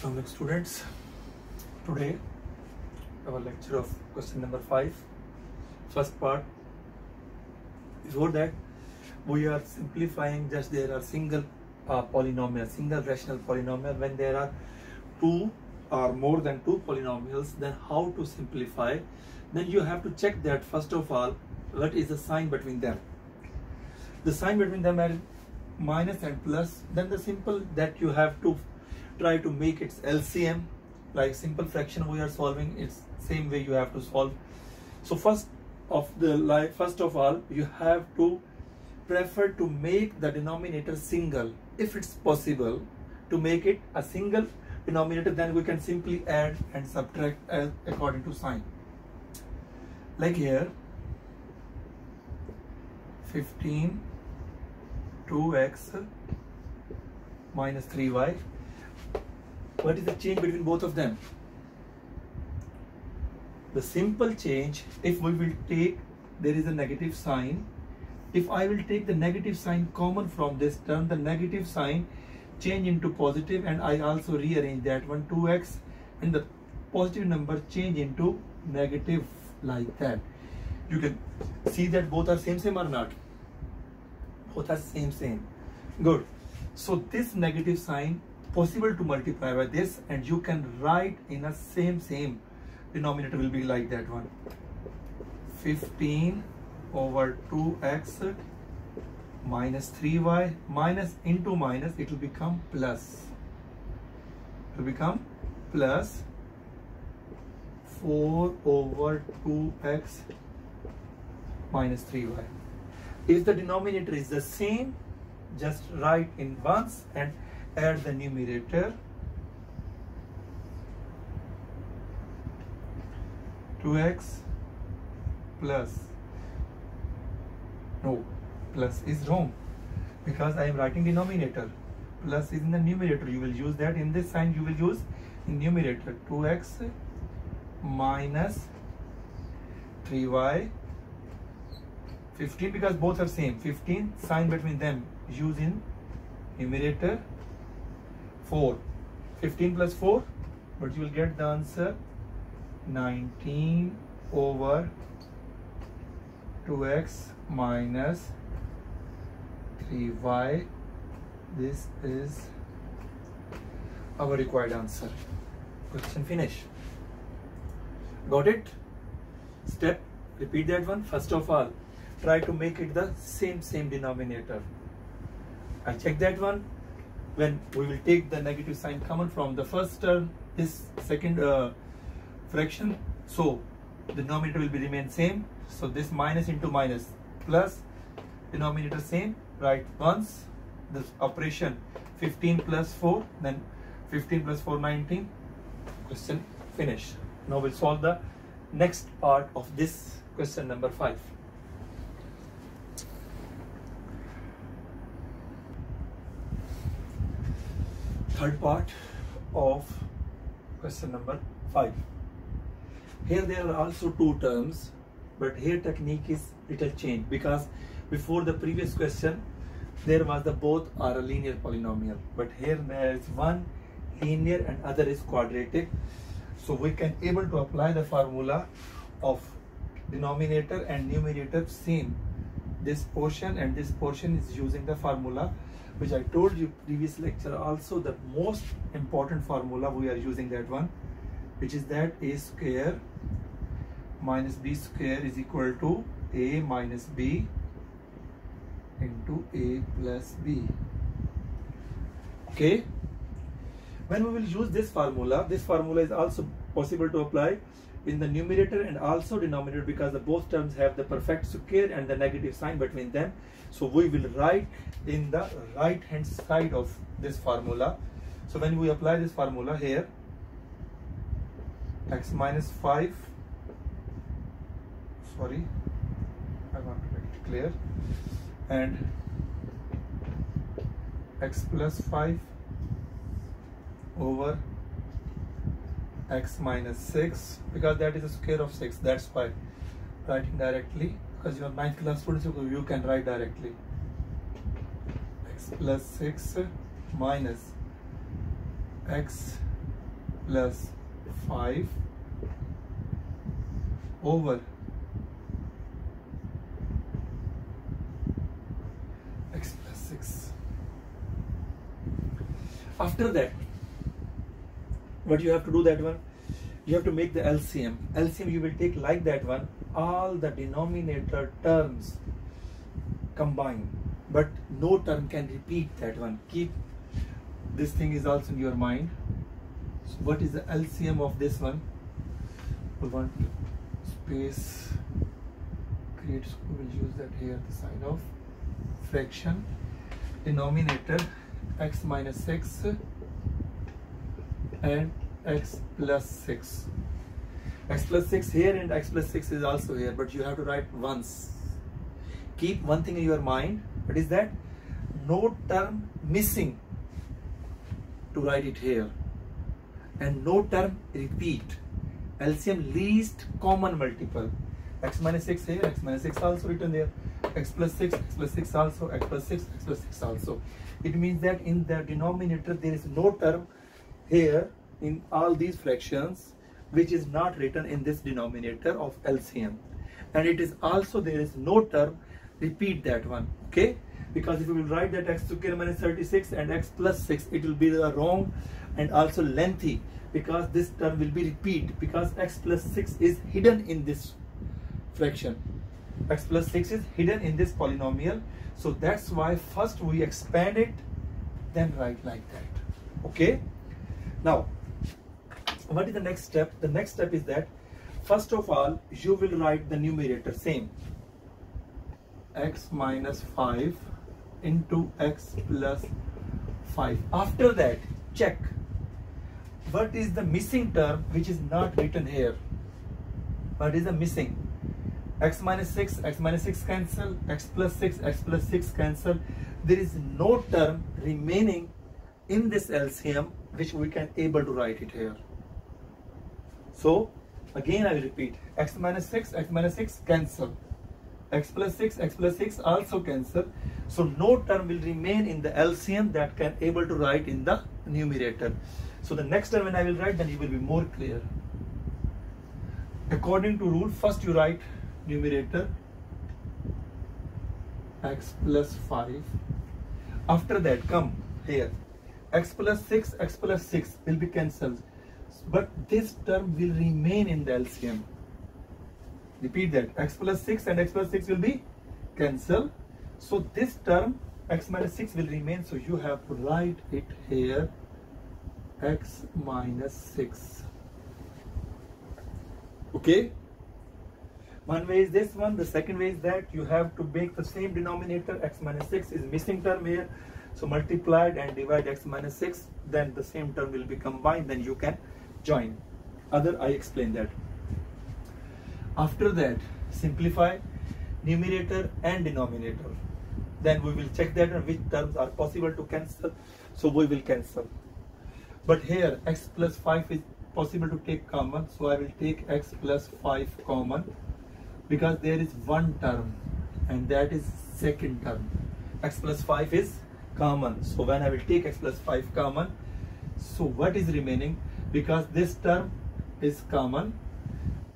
Assalamualaikum students. Today our lecture of question number 5, first part. Before that we are simplifying, just there are single polynomial, single rational polynomial. When there are two or more than two polynomials, then how to simplify? Then you have to check that first of all what is the sign between them. The sign between them are minus and plus. Then the simple that you have to try to make its LCM, like simple fraction we are solving, it's same way you have to solve. So first of all you have to prefer to make the denominator single. If it's possible to make it a single denominator, then we can simply add and subtract according to sign. Like here 15 2x minus 3y. What is the change between both of them? The simple change, if we will take, there is a negative sign. If I will take the negative sign common from this term, the negative sign change into positive, and I also rearrange that one, 2x, and the positive number change into negative, like that. You can see that both are same or not? Both are same. Good. So this negative sign possible to multiply by this, and you can write in a same denominator will be like that one. 15 over 2x minus 3y, minus into minus, it will become plus. It will become plus 4 over 2x minus 3y. If the denominator is the same, just write in once and add the numerator. 2x plus, no, plus is wrong because I am writing denominator. Plus is in the numerator, you will use that. In this sign you will use in numerator. 2x minus 3y, 15, because both are same. 15, sign between them use in numerator. 4, 15 plus 4, but you will get the answer 19 over 2x minus 3y. This is our required answer. Question finish. Got it? Step, repeat that one. First of all, try to make it the same denominator. I check that one. When we will take the negative sign common from the first term, this second fraction, so the denominator will be remain same. So this minus into minus plus, denominator same, right once. This operation 15 plus 4, then 15 plus 4, 19. Question finish. Now we'll solve the next part of this question number 5. Third part of question number 5. Here there are also two terms, but here technique is little changed, because before the previous question there was the both are a linear polynomial, but here there is one linear and other is quadratic. So we can able to apply the formula of denominator and numerator same. This portion and this portion is using the formula which I told you previous lecture. Also the most important formula we are using that one, which is that a square minus b square is equal to a minus b into a plus b. Okay, when we will use this formula is also possible to apply in the numerator and also denominator, because the both terms have the perfect square and the negative sign between them. So we will write in the right hand side of this formula. So when we apply this formula here, x minus 5, sorry, I want to make it clear, and x plus 5 over x minus 6, because that is the square of 6, that's why writing directly, because you are 9th class students, so you can write directly. X plus 6 minus x plus 5 over x plus 6. After that, what you have to do that one, you have to make the LCM. LCM you will take like that one, all the denominator terms combine, but no term can repeat that one. Keep this thing is also in your mind. So what is the LCM of this one? We want space create, we will use that here, the sign of fraction, denominator x minus 6 and x plus 6. X plus 6 here and x plus 6 is also here, but you have to write once. Keep one thing in your mind, what is that? No term missing to write it here, and no term repeat. LCM least common multiple. X minus 6 here, x minus 6 also written there, x plus 6 also, x plus 6 also. It means that in the denominator there is no term here in all these fractions which is not written in this denominator of LCM, and it is also there is no term repeat that one, okay? Because if you will write that x square minus 36 and x plus 6, it will be the wrong and also lengthy, because this term will be repeat, because x plus 6 is hidden in this fraction. X plus 6 is hidden in this polynomial, so that's why first we expand it, then write like that, okay? Now what is the next step? The next step is that first of all you will write the numerator same, x minus 5 into x plus 5. After that check what is the missing term which is not written here. What is the missing? X minus 6 cancel, x plus 6 cancel. There is no term remaining in this LCM which we can able to write it here. So again I will repeat, x minus 6 cancel, x plus 6 also cancel. So no term will remain in the LCM that can able to write in the numerator. So the next time when I will write, then it will be more clear. According to rule, first you write numerator x plus 5. After that come here, x plus 6 will be cancelled, but this term will remain in the LCM. Repeat that, x plus 6 and x plus 6 will be cancelled, so this term x minus 6 will remain, so you have to write it here x minus 6, okay? One way is this one. The second way is that you have to make the same denominator. X minus 6 is missing term here, so multiplied and divide x minus 6, then the same term will be combined, then you can join. Other I explain that. After that simplify numerator and denominator, then we will check that and which terms are possible to cancel, so we will cancel. But here x plus 5 is possible to take common, so I will take x plus 5 common, because there is one term and that is second term. X plus 5 is common, so when I will take x plus 5 common, so what is remaining? Because this term is common,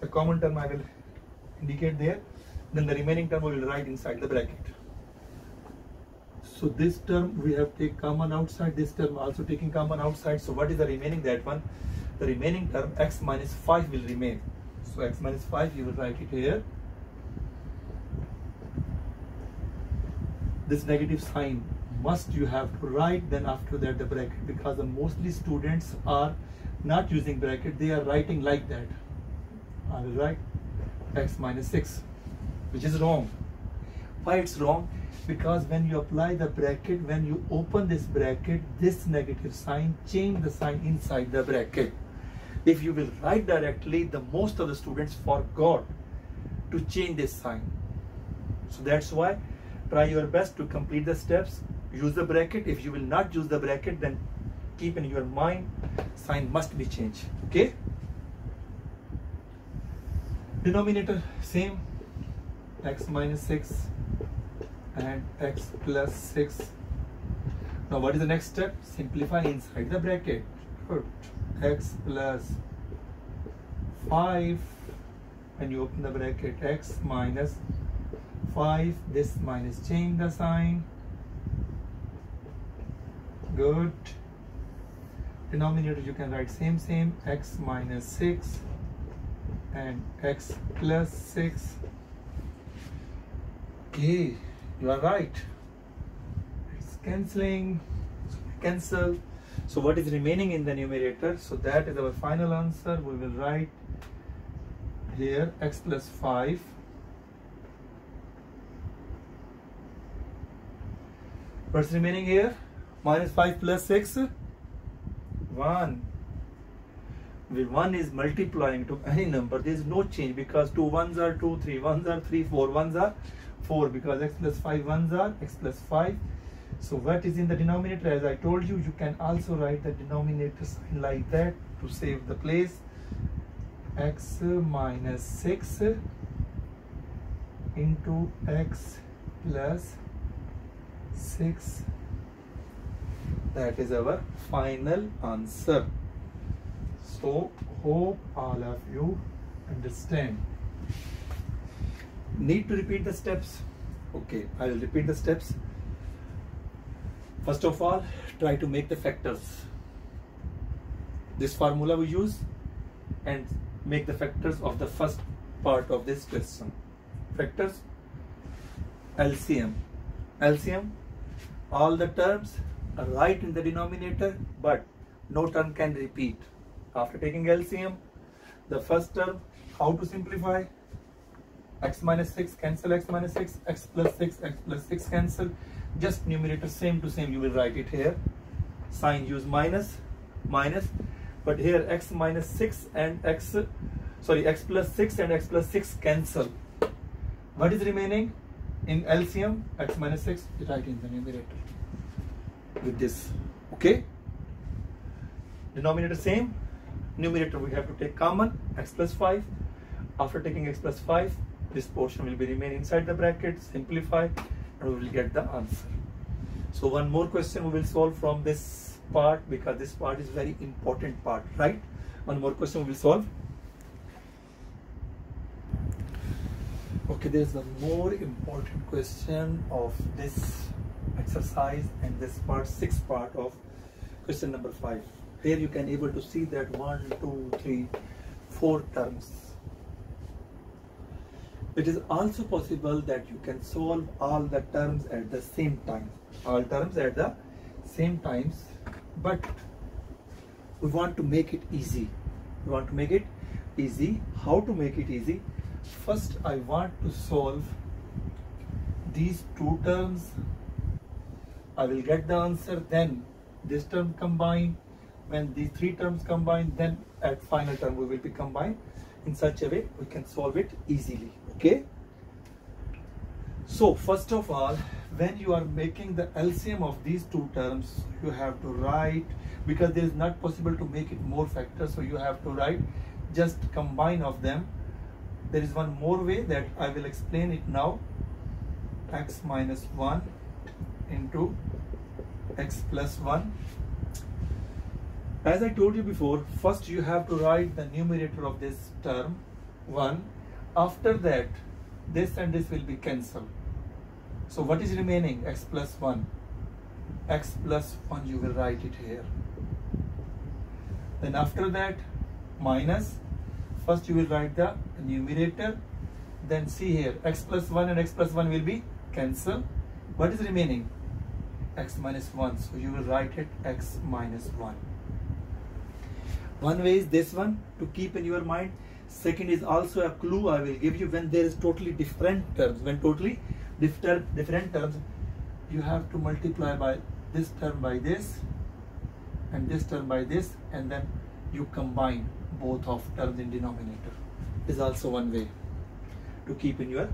the common term I will indicate there, then the remaining term we will write inside the bracket. So this term we have take common outside, this term also taking common outside, so what is the remaining? That one, the remaining term x minus 5 will remain, so x minus 5 you will write it here. This negative sign must you have to write, then after that the bracket, because the mostly students are not using bracket, they are writing like that. I will write x minus 6, which is wrong. Why it's wrong? Because when you apply the bracket, when you open this bracket, this negative sign, change the sign inside the bracket. If you will write directly, the most of the students forgot to change this sign. So that's why try your best to complete the steps, use the bracket. If you will not use the bracket, then keep in your mind, sign must be changed, okay? Denominator same, x minus 6 and x plus 6. Now what is the next step? Simplify inside the bracket. Good. x plus 5, when you open the bracket, x minus 5, this minus, change the sign, good. Denominator you can write same, x minus 6 and x plus 6. Okay, you are right. It's cancelling, so we cancel. So what is remaining in the numerator? So that is our final answer. We will write here x plus 5 what's remaining here? Minus 5 plus 6, 1. Well, 1 is multiplying to any number. There is no change because 2 1s are 2, 3 1s are 3, 4 1s are 4, because x plus 5 1s are x plus 5. So what is in the denominator? As I told you, you can also write the denominator sign like that to save the place. X minus 6 into x plus 6. That is our final answer. So hope all of you understand. Need to repeat the steps? Okay, I will repeat the steps. First of all, try to make the factors. This formula we use and make the factors of the first part of this question. Factors, LCM. LCM, all the terms are right in the denominator, but no term can repeat. After taking LCM, the first term, how to simplify? X minus 6, cancel x minus 6, x plus 6, x plus 6 cancel. Just numerator same to same, you will write it here. Sign use minus, but here x minus 6 and x plus 6 and x plus 6 cancel. What is remaining in LCM? X minus 6, write in the numerator with this. Okay, denominator same, numerator we have to take common, x plus 5. After taking x plus 5, this portion will be remain inside the bracket, simplify, and we will get the answer. So one more question we will solve from this part, because this part is very important part, right? One more question we will solve. Okay, there is one more important question of this exercise and this part, 6th part of question number 5. Here you can able to see that 1, 2, 3, 4 terms. It is also possible that you can solve all the terms at the same time. All terms at the same times, but we want to make it easy. We want to make it easy. How to make it easy? First, I want to solve these 2 terms. I will get the answer, then this term combine. When these 3 terms combine, then at final term we will be combined. In such a way we can solve it easily. Okay, so first of all, when you are making the LCM of these 2 terms, you have to write, because there is not possible to make it more factors, so you have to write just combine of them. There is one more way that I will explain it now. X minus 1 into x plus 1. As I told you before, first you have to write the numerator of this term 1. After that, this and this will be cancelled. So what is remaining? X plus 1. X plus 1 you will write it here. Then after that, minus. First you will write the numerator. Then see here, x plus 1 and x plus 1 will be cancelled. What is remaining? X minus 1. So you will write it x minus 1. One way is this one to keep in your mind. Second is also a clue I will give you. When there is totally different terms, when totally different terms, you have to multiply by this term by this and this term by this, and then you combine both of terms in denominator. Is also one way to keep in your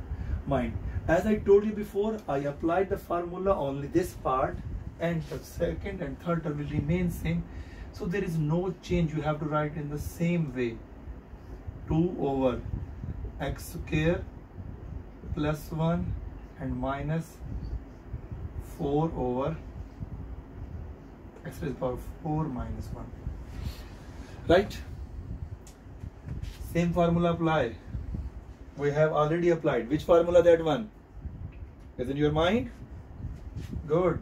mind. As I told you before, I applied the formula only this part, and the second and third term will remain same. So there is no change. You have to write in the same way. 2 over x square plus 1 and minus 4 over x raised to the power 4 minus 1. right? Same formula apply. We have already applied. Which formula? That one is in your mind? Good.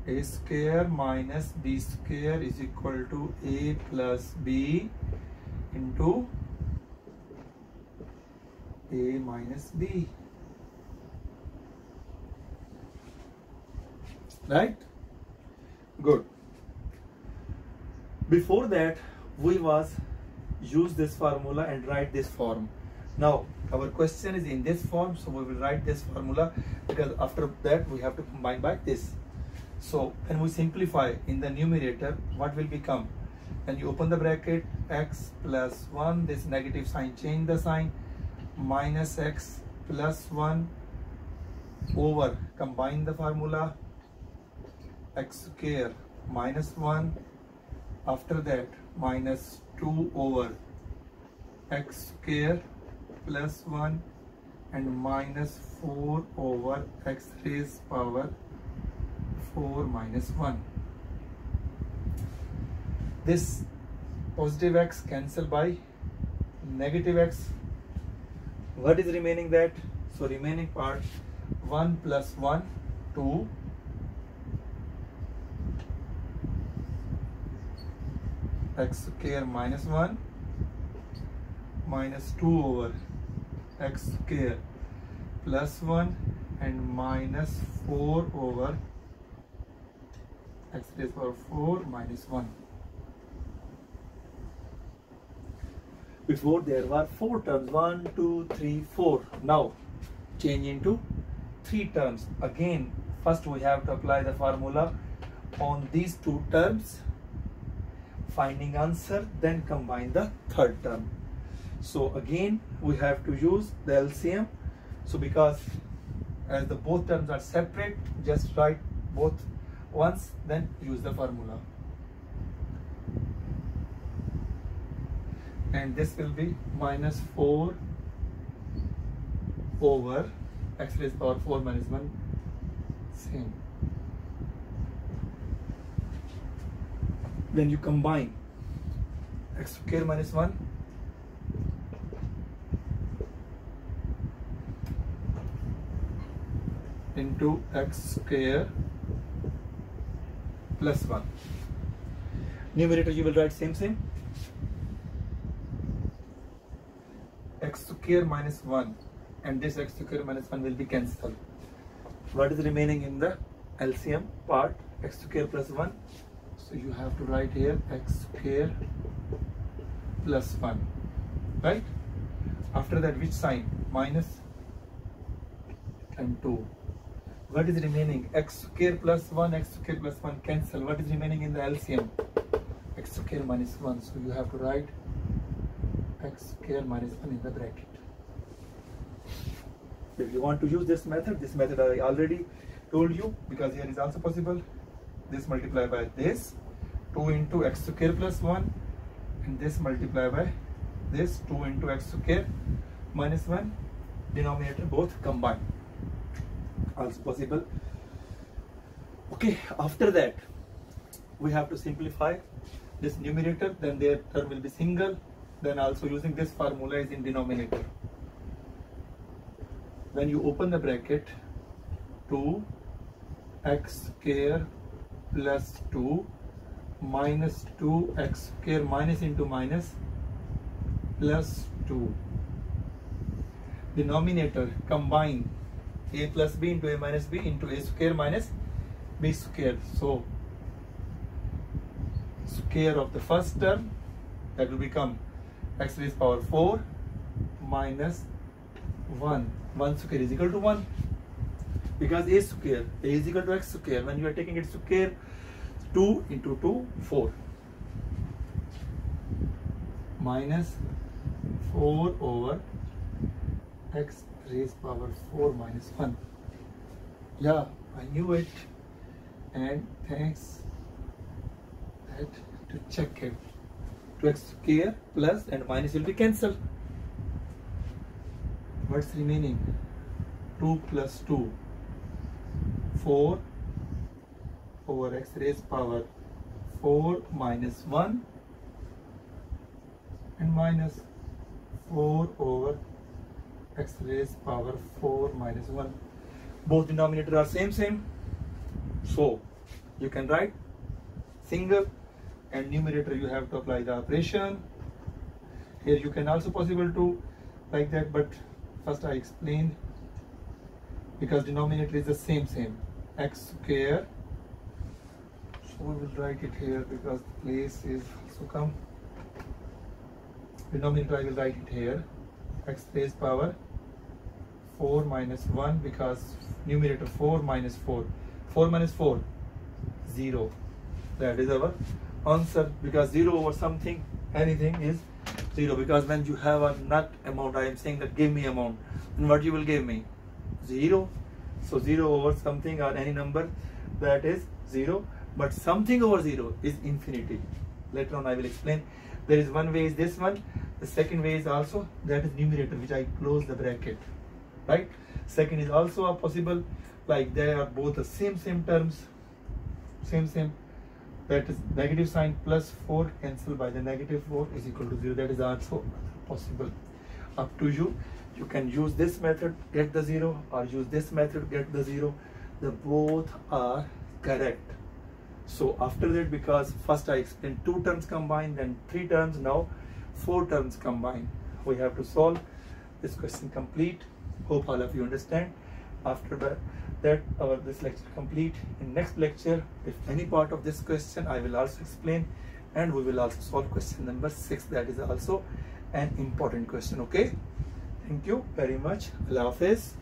A square minus b square is equal to a plus b into a minus b, right? Good. Before that we was use this formula and write this form. Now our question is in this form, so we will write this formula, because after that we have to combine by this. So when we simplify in the numerator, what will become? When you open the bracket, x plus 1, this negative sign, change the sign, minus x plus 1 over, combine the formula, x square minus 1, after that minus 2 over x square plus 1 and minus 4 over x raised power 4 minus 1. This positive x cancel by negative x. What is remaining? That so remaining part 1 plus 1 2 x square minus 1 minus 2 over x square plus 1 and minus 4 over x raised power 4 minus 1. Before there were 4 terms, 1, 2, 3, 4. Now change into 3 terms. Again, first we have to apply the formula on these 2 terms, finding answer, then combine the third term. So again we have to use the LCM. So because as the both terms are separate, just write both once, then use the formula. And this will be minus 4 over x raised power 4 minus 1, same. Then you combine x square minus 1 into x square plus 1. Numerator you will write same. X square minus 1 and this x square minus 1 will be cancelled. What is remaining in the LCM part? X square plus 1. So you have to write here x square plus 1, right? After that, which sign? Minus and 2. What is remaining? X square plus 1, x square plus 1 cancel. What is remaining in the LCM? X square minus 1. So you have to write x square minus 1 in the bracket. If you want to use this method I already told you, because here is also possible. This multiply by this 2 into x square plus 1 and this multiply by this 2 into x square minus 1, denominator both combine, also possible. Okay, after that we have to simplify this numerator, then their term will be single, then also using this formula is in denominator. When you open the bracket, 2 x square plus 2 minus 2 x square minus into minus plus 2. Denominator combine a plus b into a minus b into a square minus b square. So square of the first term, that will become x raised power 4 minus 1. 1 square is equal to 1, because a square, a is equal to x square. When you are taking its square, 2 into 2, 4 minus 4 over x raised power 4 minus 1. Yeah, I knew it, and thanks that to check it. 2x square plus and minus will be cancelled. What's remaining? 2 plus 2, 4 over x raised power 4 minus 1 and minus 4 over x raised power 4 minus 1. Both denominator are same, so you can write single, and numerator you have to apply the operation. Here you can also possible to like that, but first I explain, because denominator is the same x square, so we will write it here because the place is also come. Denominator I will write it here, x raised power 4 minus 1, because numerator 4 minus 4, 4 minus 4, 0. That is our answer, because 0 over something, anything is 0, because when you have a not amount, I am saying that give me amount, and what you will give me? 0. So 0 over something or any number, that is 0, but something over 0 is infinity. Later on I will explain. There is one way is this one, the second way is also, that is numerator, which I close the bracket, right? Second is also a possible, like they are both the same terms, same, that is negative sign plus 4 cancel by the negative 4 is equal to 0. That is also possible. Up to you. You can use this method, get the 0, or use this method, get the 0. The both are correct. So after that, because first I explained 2 terms combined, then 3 terms, now 4 terms combined. We have to solve this question complete. Hope all of you understand. After that this lecture complete. In next lecture, if any part of this question, I will also explain, and we will also solve question number 6. That is also an important question. Okay, thank you very much. Allah Hafiz.